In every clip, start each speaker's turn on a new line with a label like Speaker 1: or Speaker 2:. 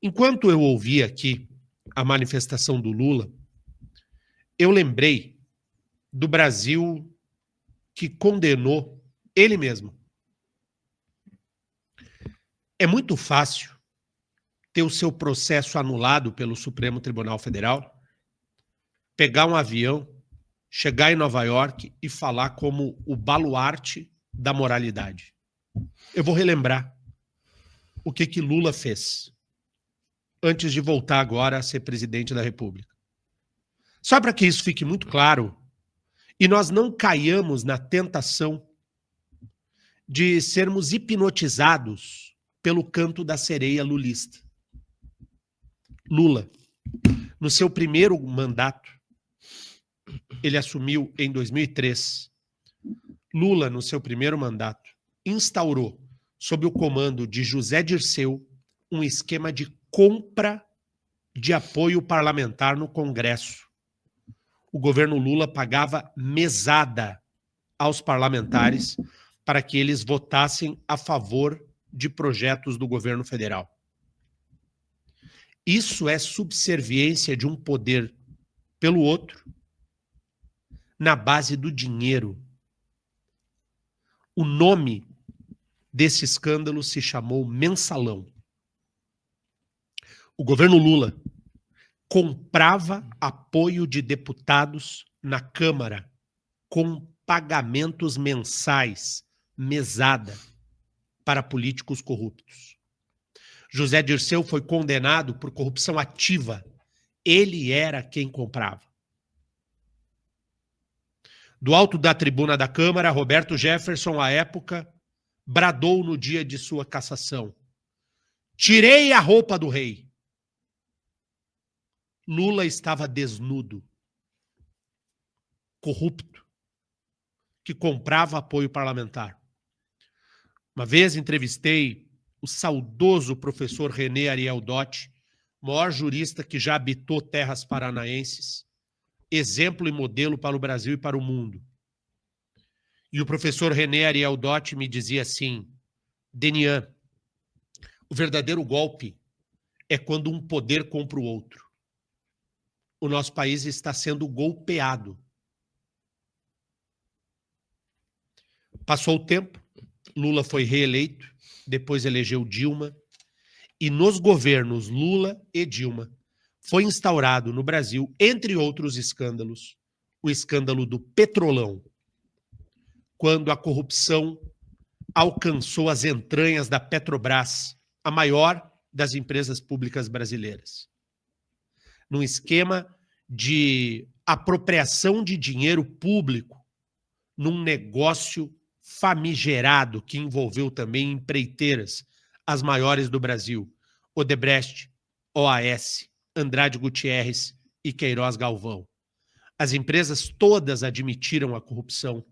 Speaker 1: Enquanto eu ouvi aqui a manifestação do Lula, eu lembrei do Brasil que condenou ele mesmo. É muito fácil ter o seu processo anulado pelo Supremo Tribunal Federal, pegar um avião, chegar em Nova York e falar como o baluarte da moralidade. Eu vou relembrar o que Lula fez antes de voltar agora a ser presidente da República. Só para que isso fique muito claro e nós não caiamos na tentação de sermos hipnotizados pelo canto da sereia lulista. Lula, no seu primeiro mandato, ele assumiu em 2003. Lula, no seu primeiro mandato, instaurou, sob o comando de José Dirceu, um esquema de compra de apoio parlamentar no Congresso. O governo Lula pagava mesada aos parlamentares para que eles votassem a favor de projetos do governo federal. Isso é subserviência de um poder pelo outro, na base do dinheiro. O nome desse escândalo se chamou Mensalão. O governo Lula comprava apoio de deputados na Câmara com pagamentos mensais, mesada, para políticos corruptos. José Dirceu foi condenado por corrupção ativa. Ele era quem comprava. Do alto da tribuna da Câmara, Roberto Jefferson, à época, bradou no dia de sua cassação: tirei a roupa do rei. Lula estava desnudo, corrupto, que comprava apoio parlamentar. Uma vez entrevistei o saudoso professor René Ariel Dotti, maior jurista que já habitou terras paranaenses, exemplo e modelo para o Brasil e para o mundo. E o professor René Ariel Dotti me dizia assim: Denian, o verdadeiro golpe é quando um poder compra o outro. O nosso país está sendo golpeado. Passou o tempo, Lula foi reeleito, depois elegeu Dilma, e nos governos Lula e Dilma foi instaurado no Brasil, entre outros escândalos, o escândalo do Petrolão, quando a corrupção alcançou as entranhas da Petrobras, a maior das empresas públicas brasileiras. Num esquema de apropriação de dinheiro público num negócio famigerado que envolveu também empreiteiras, as maiores do Brasil: Odebrecht, OAS, Andrade Gutierrez e Queiroz Galvão. As empresas todas admitiram a corrupção.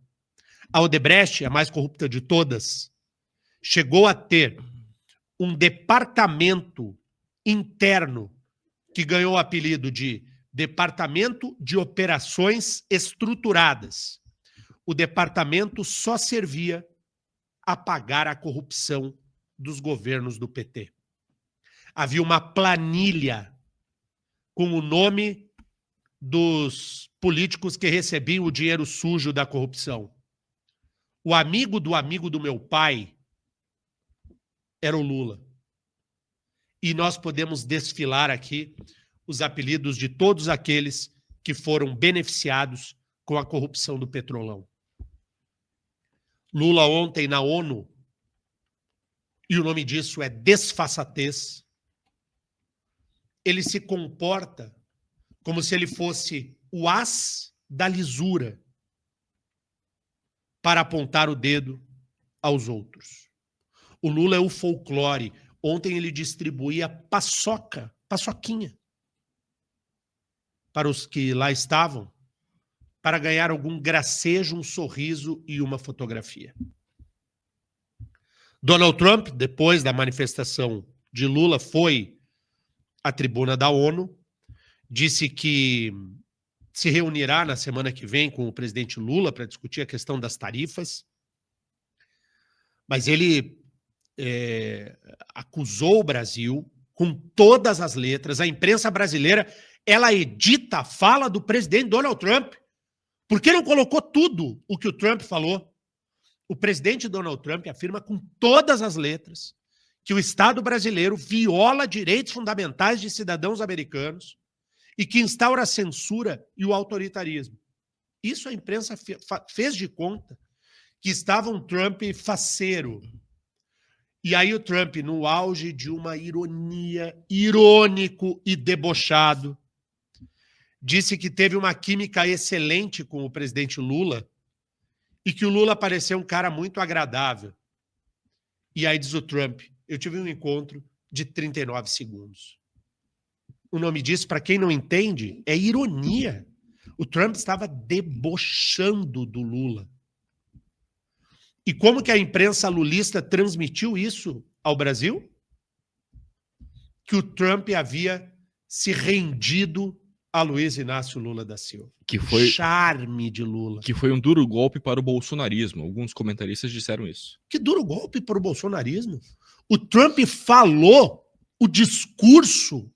Speaker 1: A Odebrecht, a mais corrupta de todas, chegou a ter um departamento interno que ganhou o apelido de Departamento de Operações Estruturadas. O departamento só servia a pagar a corrupção dos governos do PT. Havia uma planilha com o nome dos políticos que recebiam o dinheiro sujo da corrupção. O amigo do meu pai era o Lula. E nós podemos desfilar aqui os apelidos de todos aqueles que foram beneficiados com a corrupção do Petrolão. Lula ontem na ONU, e o nome disso é desfaçatez, ele se comporta como se ele fosse o as da lisura para apontar o dedo aos outros. O Lula é o folclore. Ontem ele distribuía paçoquinha, para os que lá estavam, para ganhar algum gracejo, um sorriso e uma fotografia. Donald Trump, depois da manifestação de Lula, foi à tribuna da ONU, disse que se reunirá na semana que vem com o presidente Lula para discutir a questão das tarifas, mas ele acusou o Brasil, com todas as letras. A imprensa brasileira, ela edita a fala do presidente Donald Trump. Por que não colocou tudo o que o Trump falou? O presidente Donald Trump afirma com todas as letras que o Estado brasileiro viola direitos fundamentais de cidadãos americanos e que instaura a censura e o autoritarismo. Isso a imprensa fez de conta que estava um Trump faceiro. E aí o Trump, no auge de uma ironia, irônico e debochado, disse que teve uma química excelente com o presidente Lula e que o Lula pareceu um cara muito agradável. E aí diz o Trump, eu tive um encontro de 39 segundos. O nome disso, para quem não entende, é ironia. O Trump estava debochando do Lula. E como que a imprensa lulista transmitiu isso ao Brasil? Que o Trump havia se rendido a Luiz Inácio Lula da Silva.
Speaker 2: Que foi
Speaker 1: charme de Lula.
Speaker 2: Que foi um duro golpe para o bolsonarismo. Alguns comentaristas disseram isso.
Speaker 1: Que duro golpe para o bolsonarismo? O Trump falou o discurso.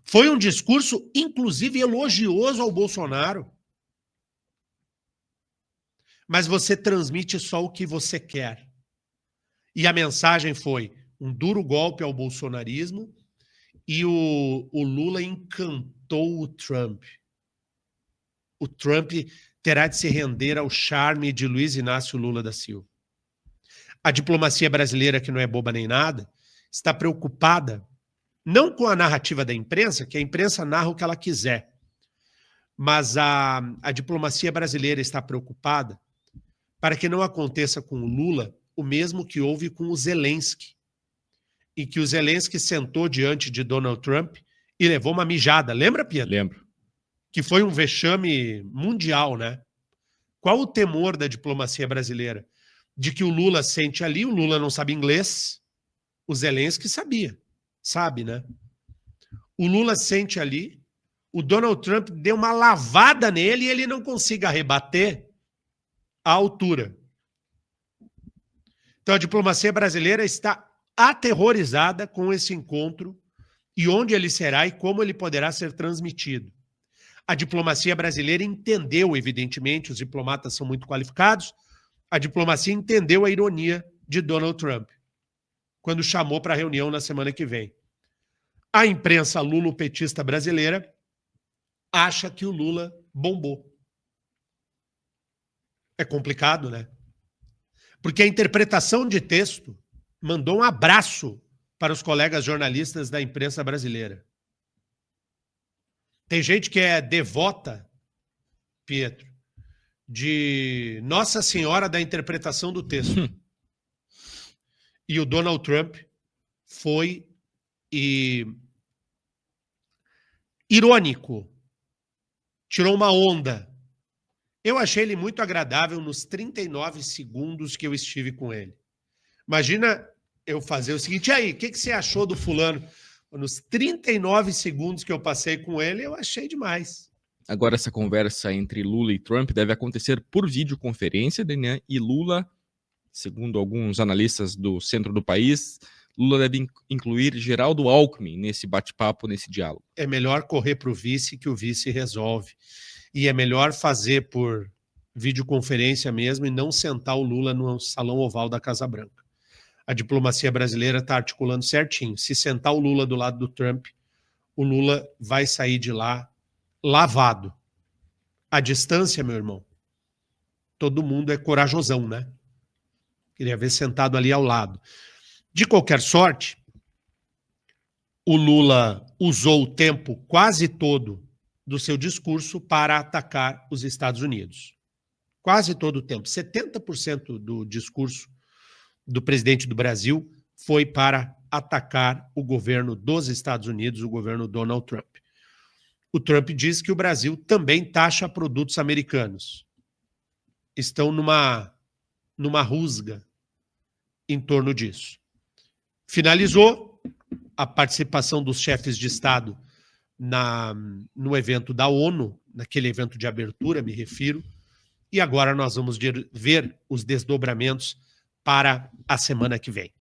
Speaker 1: Foi um discurso, inclusive, elogioso ao Bolsonaro. Mas você transmite só o que você quer. E a mensagem foi um duro golpe ao bolsonarismo e o Lula encantou o Trump. O Trump terá de se render ao charme de Luiz Inácio Lula da Silva. A diplomacia brasileira, que não é boba nem nada, está preocupada não com a narrativa da imprensa, que a imprensa narra o que ela quiser, mas a diplomacia brasileira está preocupada para que não aconteça com o Lula o mesmo que houve com o Zelensky, em que o Zelensky sentou diante de Donald Trump e levou uma mijada. Lembra, Pedro?
Speaker 2: Lembro.
Speaker 1: Que foi um vexame mundial, né? Qual o temor da diplomacia brasileira? De que o Lula sente ali, o Lula não sabe inglês, o Zelensky sabia, sabe, né? O Lula sente ali, o Donald Trump deu uma lavada nele e ele não consiga rebater a altura. Então a diplomacia brasileira está aterrorizada com esse encontro e onde ele será e como ele poderá ser transmitido. A diplomacia brasileira entendeu, evidentemente, os diplomatas são muito qualificados, a diplomacia entendeu a ironia de Donald Trump, quando chamou para a reunião na semana que vem. A imprensa lulopetista brasileira acha que o Lula bombou. É complicado, né? Porque a interpretação de texto mandou um abraço para os colegas jornalistas da imprensa brasileira. Tem gente que é devota, Pietro, de Nossa Senhora da interpretação do texto. E o Donald Trump foi irônico, tirou uma onda. Eu achei ele muito agradável nos 39 segundos que eu estive com ele. Imagina eu fazer o seguinte, e aí, o que você achou do fulano? Nos 39 segundos que eu passei com ele, eu achei demais.
Speaker 2: Agora, essa conversa entre Lula e Trump deve acontecer por videoconferência, né? E Lula, segundo alguns analistas do centro do país, Lula deve incluir Geraldo Alckmin nesse bate-papo, nesse diálogo.
Speaker 1: É melhor correr para o vice que o vice resolve. E é melhor fazer por videoconferência mesmo e não sentar o Lula no salão oval da Casa Branca. A diplomacia brasileira está articulando certinho. Se sentar o Lula do lado do Trump, o Lula vai sair de lá lavado. A distância, meu irmão, todo mundo é corajosão, né? Queria ver sentado ali ao lado. De qualquer sorte, o Lula usou o tempo quase todo do seu discurso para atacar os Estados Unidos. Quase todo o tempo. 70% do discurso do presidente do Brasil foi para atacar o governo dos Estados Unidos, o governo Donald Trump. O Trump diz que o Brasil também taxa produtos americanos. Estão numa rusga em torno disso. Finalizou a participação dos chefes de Estado no evento da ONU, naquele evento de abertura, me refiro, e agora nós vamos ver os desdobramentos para a semana que vem.